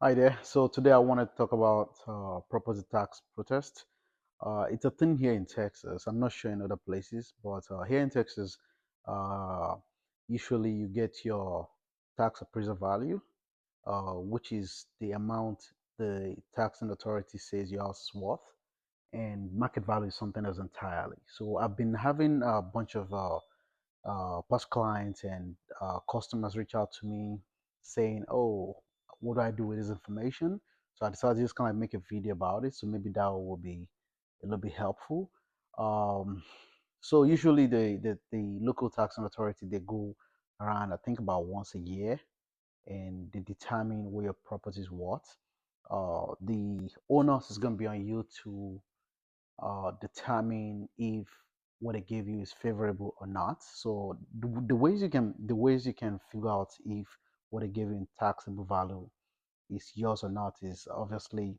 Hi there. So today I want to talk about property tax protest. It's a thing here in Texas. I'm not sure in other places, but here in Texas, uh, usually you get your tax appraisal value, which is the amount the taxing authority says your house is worth, and market value is something else entirely. So I've been having a bunch of past clients and customers reach out to me saying, "Oh, what do I do with this information?" So I decided to just kind of make a video about it. So maybe that will be a little bit helpful. Um, so usually the local taxing authority they go around I think about once a year and they determine where your property is worth. The onus is going to be on you to determine if what they give you is favorable or not. So the ways you can figure out if what they give you in taxable value is yours or not is obviously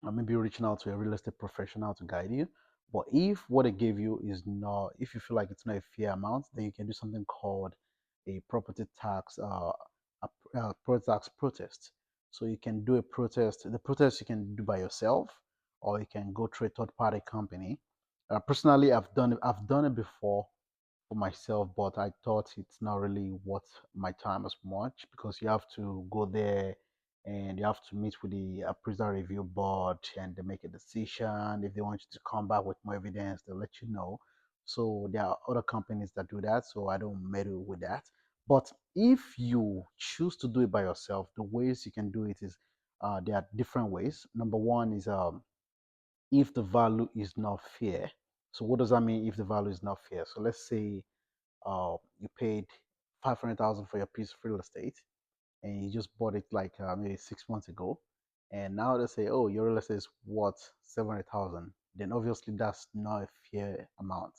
maybe reaching out to a real estate professional to guide you. But if what they give you is not, if you feel like it's not a fair amount, then you can do something called a property tax protest. So you can do a protest. The protest you can do by yourself, or you can go through a third-party company. Personally, I've done it before for myself, but I thought it's not really worth my time as much because you have to go there and you have to meet with the appraisal review board and they make a decision. If they want you to come back with more evidence, they'll let you know. So there are other companies that do that, so I don't meddle with that. But if you choose to do it by yourself, the ways you can do it is there are different ways. Number one is if the value is not fair. So what does that mean if the value is not fair? So let's say you paid 500,000 for your piece of real estate and you just bought it like maybe 6 months ago, and now they say, oh, your real estate is worth 700,000, then obviously that's not a fair amount.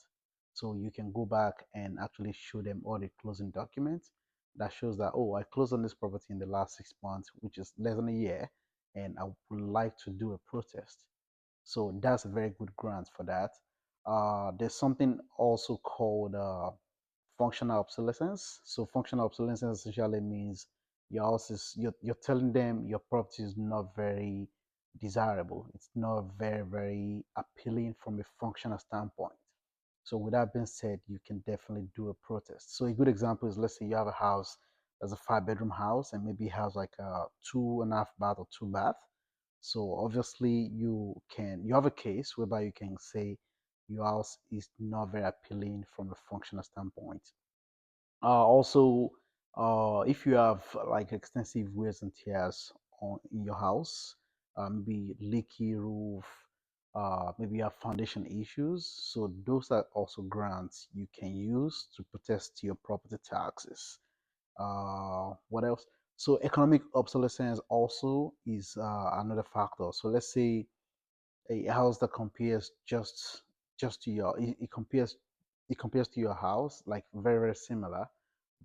So you can go back and actually show them all the closing documents that shows that, oh, I closed on this property in the last 6 months, which is less than a year, and I would like to do a protest. So that's a very good grant for that. There's something also called functional obsolescence. So functional obsolescence essentially means your house is you're telling them your property is not very desirable. It's not very appealing from a functional standpoint. So with that being said, you can definitely do a protest. So a good example is let's say you have a house that's a 5 bedroom house and maybe it has like a 2.5 bath or 2 bath. So obviously you have a case whereby you can say your house is not very appealing from a functional standpoint. Also, if you have like extensive wears and tears in your house, maybe leaky roof, maybe you have foundation issues. So those are also grants you can use to protest your property taxes. What else? So economic obsolescence also is another factor. So let's say a house that compares just to your it compares to your house like very similar,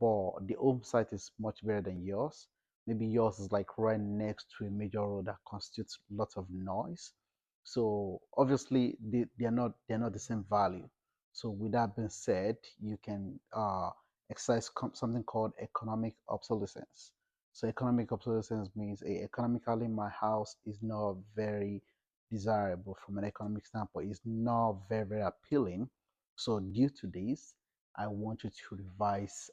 but the home site is much better than yours. Maybe yours is like right next to a major road that constitutes lots of noise. So obviously they're not the same value. So with that being said, you can exercise something called economic obsolescence. So economic obsolescence means economically my house is not very desirable from an economic standpoint. It's not very appealing. So due to this, I want you to revise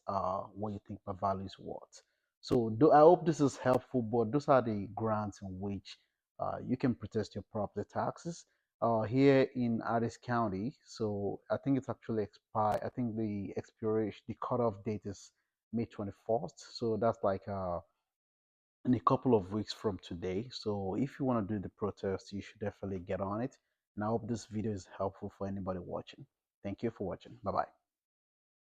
what you think my value is worth. So I hope this is helpful, but those are the grants in which you can protest your property taxes here in Addis County. So I think it's actually expired. I think the expiration, the cutoff date is May 21st. So that's like in a couple of weeks from today. So if you want to do the protest, you should definitely get on it. And I hope this video is helpful for anybody watching. Thank you for watching. Bye bye.